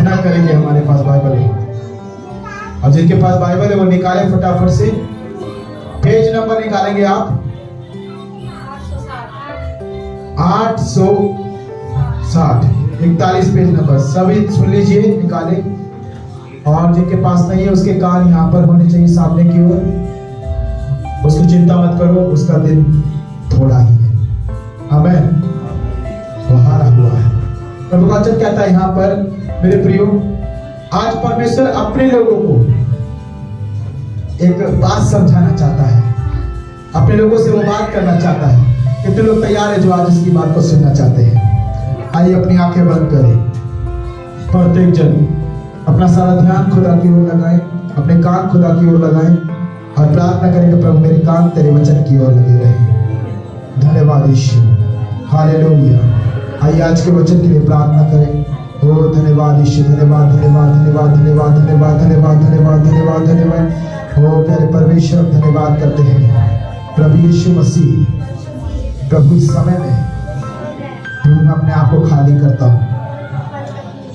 मना करेंगे हमारे पास बाइबल है। और जिनके पास बाइबल है वो निकाले फटाफट से, पेज नंबर निकालेंगे आप 860, 41 पेज नंबर, सभी सुन लीजिए, निकाले। और जिनके पास नहीं है उसके कान यहाँ पर होने चाहिए सामने की ओर। उसकी चिंता मत करो, उसका दिन थोड़ा ही है। आमीन। वो हारा हुआ है। प्रभु का वचन कहता है यहाँ पर, मेरे प्रियो, आज परमेश्वर अपने लोगों को एक बात समझाना चाहता है, अपने लोगों से वो बात करना चाहता है। कितने लोग तैयार है जो आज इसकी बात को सुनना चाहते हैं? आइए अपनी आंखें बंद करें, प्रत्येक जन अपना सारा ध्यान खुदा की ओर लगाएं, अपने कान खुदा की ओर लगाएं और प्रार्थना करें कि प्रभु मेरे कान तेरे वचन की ओर लगे रहें। धन्यवाद यीशु, हालेलुया। आइए आज के वचन के लिए प्रार्थना करें। ओ धन्यवाद यीशु, धन्यवाद धन्यवाद धन्यवाद धन्यवाद धन्यवाद धन्यवाद धन्यवाद धन्यवाद धन्यवाद। ओ प्यारे परमेश्वर, धन्यवाद करते हैं प्रभु यीशु मसीह। प्रभु इस समय में प्रभु मैं अपने आप को खाली करता हूँ।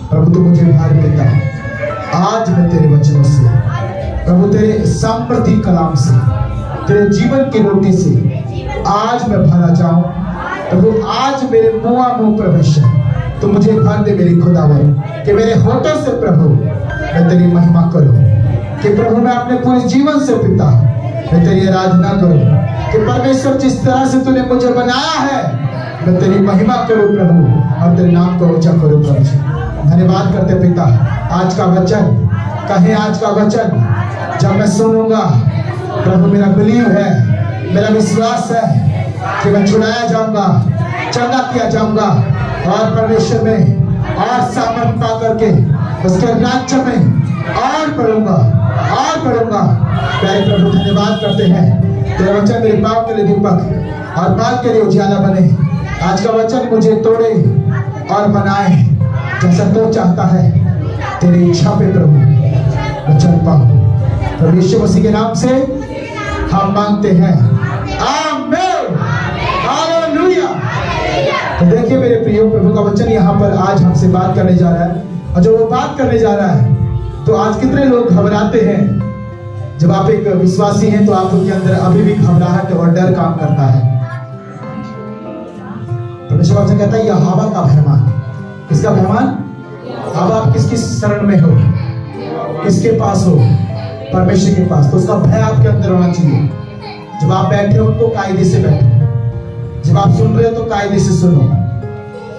प्रभु तू मुझे भर देता है आज मैं तेरे वचनों से, प्रभु तेरे समृद्धि कलाम से, तेरे जीवन की रोटी से आज मैं भरा जाऊं। प्रभु आज मेरे मुआ मुंह परमेश्वर तो मुझे भर दे मेरी खुदावन, कि मेरे होठों से प्रभु मैं तेरी महिमा करूं, कि प्रभु मैं अपने पूरे जीवन से पिता मैं तेरी आराधना करूं, कि परमेश्वर जिस तरह से तूने मुझे बनाया है मैं तेरी महिमा करूं प्रभु, और तेरे नाम को ऊंचा करूं प्रभु। धन्यवाद करते पिता, आज का वचन कहे, आज का वचन जब मैं सुनूंगा प्रभु, मेरा बिलीव है, मेरा विश्वास है कि मैं छुड़ाया जाऊंगा, चंगा किया जाऊंगा और परमेश्वर में और सामर्थ पा करके उसके राज्य में और बढ़ूंगा और बढ़ूंगा। प्यारे प्रभु धन्यवाद करते हैं, तेरा वचन मेरे पाँव के लिए दीपक और बाल के लिए उजाला बने। आज का वचन मुझे तोड़े और बनाए जैसा तो चाहता है, तेरी इच्छा पे प्रभु मैं चल पाऊं। प्रभु यीशु मसीह के नाम से हम मांगते हैं, आमीन, हालेलुया। तो देखिए मेरे प्रियो, प्रभु का वचन यहाँ पर आज हमसे बात करने जा रहा है, और जो वो बात करने जा रहा है तो आज कितने लोग घबराते हैं। जब आप एक विश्वासी हैं तो आपके अंदर अभी भी घबराहट और डर काम करता है। परमेश्वर वचन कहता है यहोवा का भयमान। किसका भयमान? अब आप किसकी शरण में हो, किसके पास हो? परमेश्वर के पास। तो उसका भय आपके अंदर होना चाहिए। जब आप बैठे हो तो कायदे से बैठो, जब आप सुन रहे हो तो कायदे से सुनो,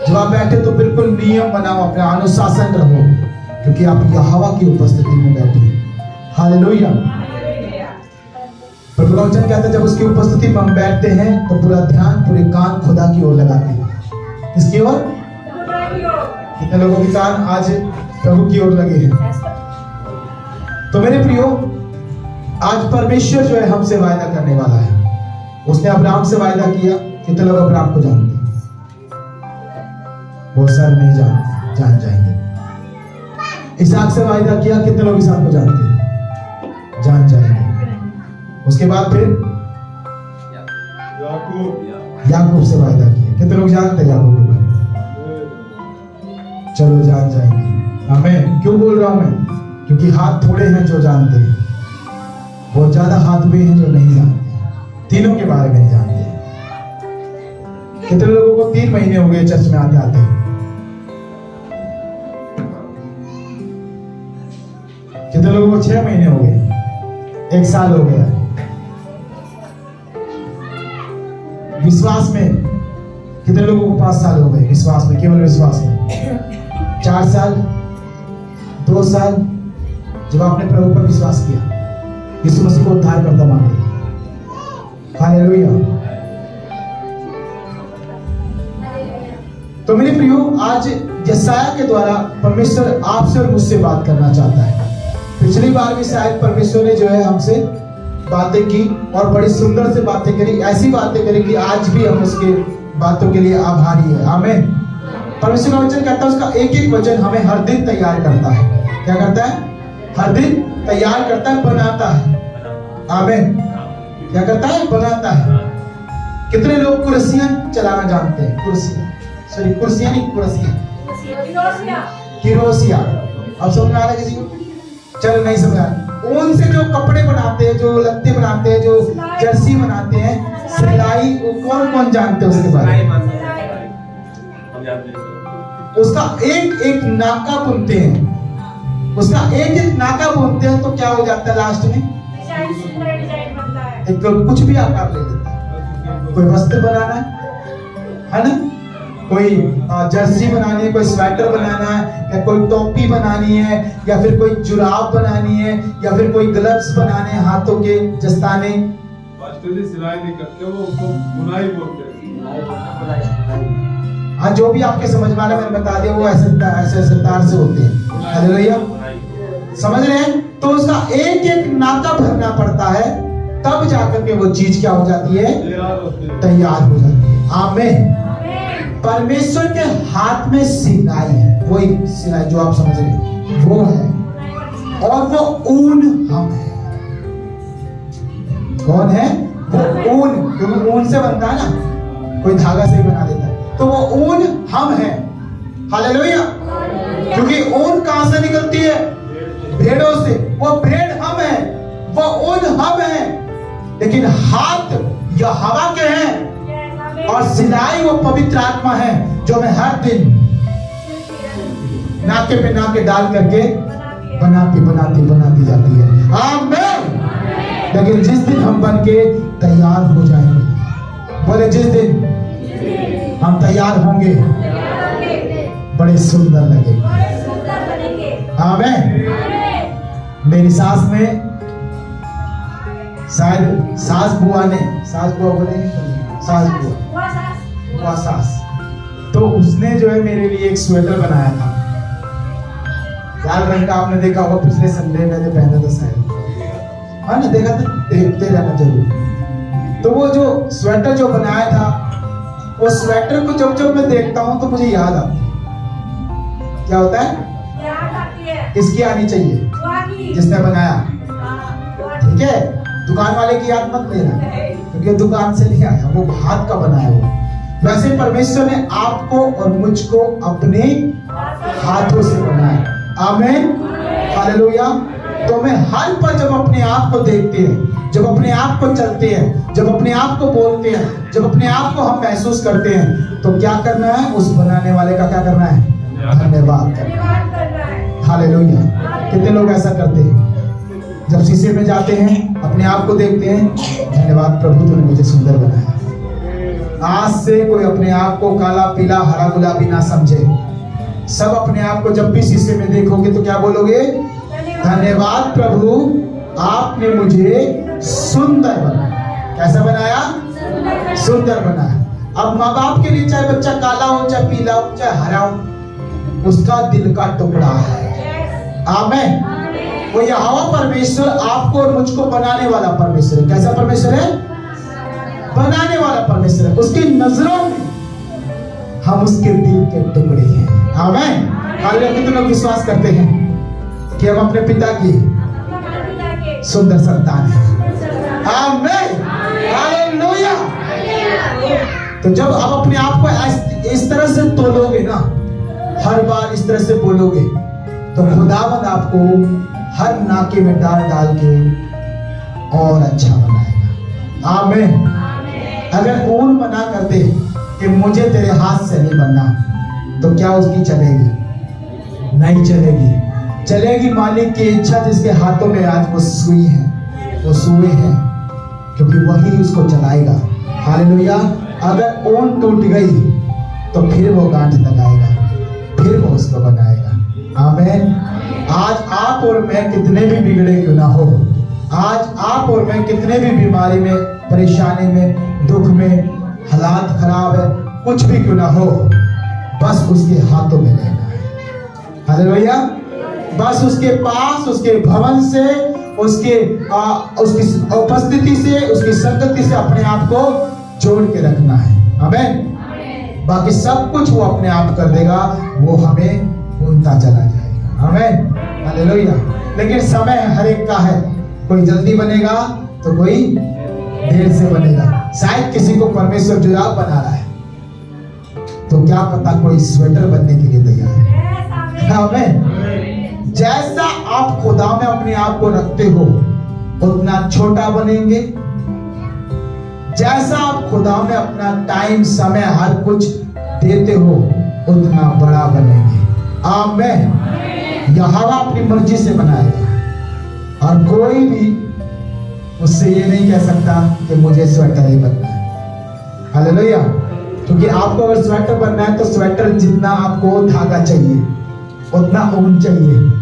जब आप बैठे तो बिल्कुल नियम बनाओ, अपना अनुशासन रहो, क्योंकि आप यहोवा की उपस्थिति में बैठे हैं। हालेलुया। प्रभु का वचन कहता है जब उसकी उपस्थिति में हम बैठते हैं तो पूरा ध्यान, पूरे कान खुदा की ओर लगाते हैं। किसकी ओर? कितने लोगों के कान आज प्रभु की ओर लगे हैं? तो मेरे प्रियो, आज परमेश्वर जो है हमसे वायदा करने वाला है। उसने अब्राहम से वायदा किया। कितने लोग अब्राहम को जानते हैं? वो सर नहीं जान जाएंगे। इसहाक से वायदा किया। कितने लोग इसहाक को जानते हैं? जान जाएंगे। उसके बाद फिर याकूब से वायदा किया। कितने लोग जानते हैं याकूब के बारे में? चलो जान जाएंगे। आमीन। क्यों बोल रहा हूं मैं? क्योंकि हाथ थोड़े हैं जो जानते हैं, बहुत ज्यादा हाथ भी हैं जो नहीं जानते, तीनों के बारे में नहीं जानते। कितने लोगों को 3 महीने हो गए चर्च में आते आते? कितने लोगों को 6 महीने हो गए? 1 साल हो गया? विश्वास में कितने लोगों को 5 साल हो गए? विश्वास में, केवल विश्वास में 4 साल, 2 साल। जब आपने प्रभु पर विश्वास किया, यीशु मसीह को उद्धारकर्ता माना। हालेलुया। तो मेरे प्रियो, आज यशायाह के द्वारा परमेश्वर आपसे और मुझसे बात करना चाहता है। पिछली बार भी शायद परमेश्वर ने जो है हमसे बातें की और बड़ी सुंदर से बातें करी, ऐसी बातें करी कि आज भी हम उसके बातों के लिए आभारी है। आमीन। परमेश्वर का वचन कहता है उसका एक एक वचन हमें हर दिन तैयार करता है। क्या करता है? हर दिन तैयार करता है, बनाता है। आमीन। क्या करता है? बनाता है। कितने लोग कुर्सियां चलाना जानते हैं? कुर्सियां नहीं, कुर्सियां, किरोसिया। अब समझ में आ रहा है किसी को? चलो नहीं समझ आ रहा। ऊन से जो कपड़े बनाते हैं, जो लत्ते बनाते हैं, जो जर्सी बनाते हैं, सिलाई, वो कौन कौन जानते हैं उसके बारे में? उसका एक एक नाका बुनते हैं, उसका एक एक नाका बुनते हैं तो क्या हो जाता है लास्ट में? डिजाइन बनता है। एक कुछ भी आकार ले लेता है। कोई वस्त्र बनाना है ना, कोई जर्सी बनानी है, कोई स्वेटर बनाना है, या कोई टोपी बनानी है, या फिर कोई जुराब बनानी है, या फिर कोई ग्लव्स बनाने हैं हाथों के, दस्ताने। सिलाई नहीं करते, वो उसको बुनाई बोलते हैं। हाँ, जो भी आपके समझ में आ रहा है मैंने बता दिया, वो ऐसे तार से होते हैं। हालेलुया, समझ रहे हैं? तो उसका एक एक नाका भरना पड़ता है, तब जाकर के वो चीज क्या हो जाती है? तैयार हो जाती है। आमीन। परमेश्वर के हाथ में सिलाई है, वही सिलाई जो आप समझ रहे हैं वो है, और वो ऊन हम है। कौन है वो? ऊन, क्योंकि ऊन से बनता है ना, कोई धागा से ही बना देता है, तो वो ऊन हम है। हालेलुया। क्योंकि ऊन कहां से निकलती है? भेड़ों से। वो भेड़ हम है, वो ऊन हम है, लेकिन हाथ या हवा के हैं, और सिलाई वो पवित्र आत्मा है जो मैं हर दिन नाके पे नाके डाल करके बनाती जाती है। आमीन। लेकिन जिस दिन हम बन के तैयार हो जाएंगे, बोले जिस दिन हम तैयार होंगे, बड़े सुंदर लगेंगे। आमीन। मेरी सास ने, शायद सास बुआ बोले, सास, तो उसने जो है मेरे लिए एक स्वेटर बनाया था, लाल रंग का। आपने देखा होगा, पिछले संडे मैंने पहना था शायद, हाँ ना, देखा था? देखते रहना जरूर। तो वो जो स्वेटर जो बनाया था, वो स्वेटर को जब जब मैं देखता हूँ तो मुझे याद आती है। क्या होता है? याद आती है। किसकी आनी चाहिए? जिसने बनाया। ठीक है, दुकान वाले की याद मत लेना, क्योंकि दुकान से नहीं आया, वो हाथ का बनाया हुआ। वैसे परमेश्वर ने आपको और मुझको अपने हाथों से बनाया। आमीन। हालेलुया। तो मैं हर पल जब अपने आप को देखते हैं, जब अपने आप को चलते हैं, जब अपने आप को बोलते हैं, जब अपने आप को हम महसूस करते हैं, तो क्या करना है? उस बनाने वाले का क्या करना है? धन्यवाद करना है। हालेलुया। कितने लोग ऐसा करते हैं? जब शीशे में जाते हैं, अपने आप को देखते हैं, धन्यवाद प्रभु, तूने मुझे सुंदर बनाया। आज से कोई अपने आप को काला, पीला, हरा, गुलाबी ना समझे। सब अपने आप को जब भी शीशे में देखोगे तो क्या बोलोगे? धन्यवाद प्रभु, आपने मुझे सुंदर बनाया। कैसा बनाया? सुंदर बनाया। अब माँ बाप के लिए चाहे बच्चा काला हो, चाहे पीला हो, चाहे हरा हो, उसका दिल का टुकड़ा है। आमीन। वो यहोवा परमेश्वर आपको और मुझको बनाने वाला परमेश्वर है। कैसा परमेश्वर है? बनाने वाला परमेश्वर है। उसकी नजरों में हम उसके दिल के टुकड़े हैं। आमीन। हालेलुया। कितने लोग विश्वास करते हैं कि हम अपने पिता की सुंदर संतान हैं? आमीन। हालेलुया। तो जब आप अपने आप को इस तरह से तोलोगे ना, हर बार इस तरह से बोलोगे, तो खुदावंद आपको हर नाके में डाल के और अच्छा बनाएगा। आमीन। अगर ऊन मना कर दे कि मुझे तेरे हाथ से नहीं बनना, तो क्या उसकी चलेगी? नहीं चलेगी। चलेगी मालिक की इच्छा, जिसके हाथों में आज वो सुई है, वो सुई है, क्योंकि वही उसको चलाएगा। हालेलुया। अगर ऊन टूट गई तो फिर वो गांठ लगाएगा, फिर वो उसको बनाएगा। आमीन। आज आप और मैं कितने भी बिगड़े क्यों ना हो, आज आप और मैं कितने भी बीमारी में, परेशानी में, दुख में, हालात खराब है, कुछ भी क्यों ना हो, बस उसके हाथों में रहना है। हालेलुया। बस उसके पास, उसके भवन से, उसकी उपस्थिति से, उसकी संगति से अपने आप को जोड़ के रखना है। आमीन। बाकी सब कुछ वो अपने आप कर देगा, वो हमें भूलता चला जाएगा। आमीन। हालेलुया। लेकिन समय हर एक का है, कोई जल्दी बनेगा तो कोई देर से बनेगा। शायद किसी को परमेश्वर जुराब बना रहा है, तो क्या पता कोई स्वेटर बनने के लिए तैयार है। आमीन। जैसा आप खुदा में अपने आप को रखते हो उतना छोटा बनेंगे, जैसा आप खुदा में अपना टाइम समय हर कुछ देते हो उतना बड़ा बनेंगे। आमीन। यहोवा अपनी मर्जी से बनाएगा और कोई भी उससे ये नहीं कह सकता कि मुझे स्वेटर ही बनना है। हालेलुया। क्योंकि आपको अगर स्वेटर बनना है तो स्वेटर जितना आपको धागा चाहिए उतना ऊन चाहिए।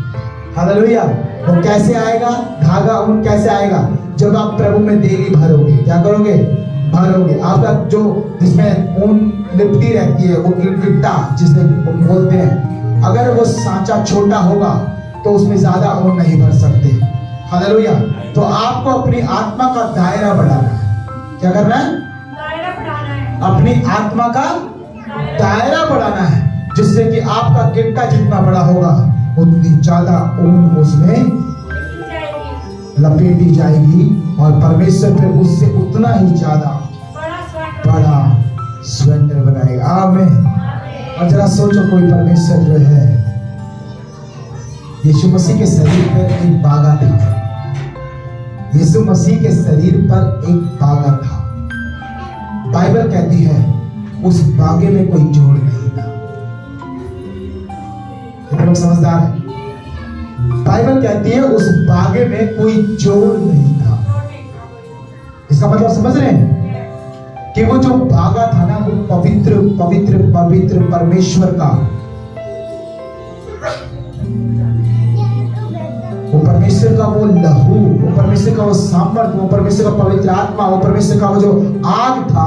हालेलुया। वो कैसे आएगा? धागा ऊन कैसे आएगा? जब आप प्रभु में डेली भरोगे। क्या करोगे? भरोगे। आपका जो जिसमें ऊन लिपटी रहती है वो गिट्टा जिसे बोलते हैं, अगर वो सांचा छोटा होगा तो उसमें ज्यादा ऊन नहीं भर सकते। हालेलुया। तो आपको अपनी आत्मा का दायरा बढ़ाना है। क्या करना है? दायरा बढ़ाना है। अपनी आत्मा का दायरा बढ़ाना है, जिससे कि आपका गिट्टा जितना बड़ा होगा उतनी ज्यादा ऊन उसमें लपेटी जाएगी और परमेश्वर फिर उससे उतना ही ज्यादा बड़ा स्वेटर बनाएगा। आमीन। और जरा सोचो, कोई परमेश्वर जो है यीशु मसीह के शरीर पर एक बागा था। यीशु मसीह के शरीर पर एक बागा था। बाइबल कहती है उस बागे में कोई जोड़ नहीं था। कितने लोग समझदार हैं? बाइबल कहती है उस बागे में कोई जोड़ नहीं था। इसका मतलब समझ रहे हैं कि वो जो बागा था ना, वो पवित्र पवित्र पवित्र परमेश्वर का, वो परमेश्वर का वो लहू, वो परमेश्वर का वो सामर्थ, वो परमेश्वर का पवित्र आत्मा, वो परमेश्वर का वो जो आग था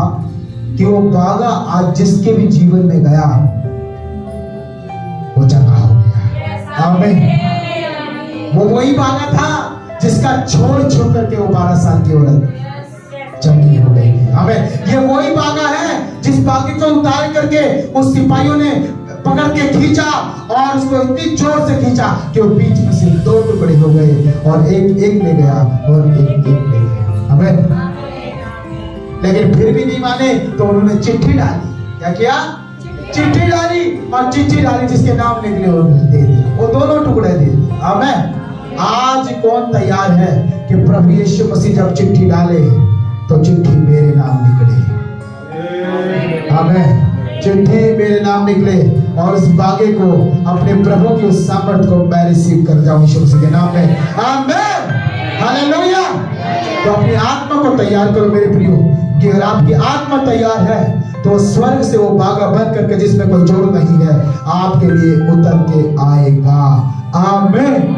कि वो बागा आज जिसके भी जीवन में गया वो चंगा हो गया। आमीन। वो वही बागा था जिसका छोड़ करके वो 12 साल की औरत चंगी हो गई। आमीन। ये वही बागा है जिस बागे को उतार करके उस सिपाहियों ने पकड़ के खींचा और उसको इतनी जोर से खींचा कि वो बीच में से 2 टुकड़े हो गए और एक ले गया और एक ले गया। आमीन। लेकिन फिर भी नहीं माने तो उन्होंने चिट्ठी डाली। क्या किया? चिट्ठी डाली, और चिट्ठी डाली जिसके नाम निकले वो दे दिया, वो दोनों टुकड़े दे दिए। आमीन। आज कौन तैयार है कि प्रभु यीशु मसीह जब चिट्ठी डाले तो चिट्ठी मेरे नाम निकले? आमीन। चिट्ठी मेरे नाम निकले और उस बागे को, अपने प्रभु की उस सामर्थ को मैं रिसीव कर जाऊं यीशु मसीह के नाम में। आमीन। हालेलुया। तो अपनी आत्मा को तैयार करो मेरे प्रियो, कि अगर आपकी आत्मा तैयार है तो स्वर्ग से वो बागा बन करके जिसमें कोई जोड़ नहीं है आपके लिए उतर के आएगा। आमीन।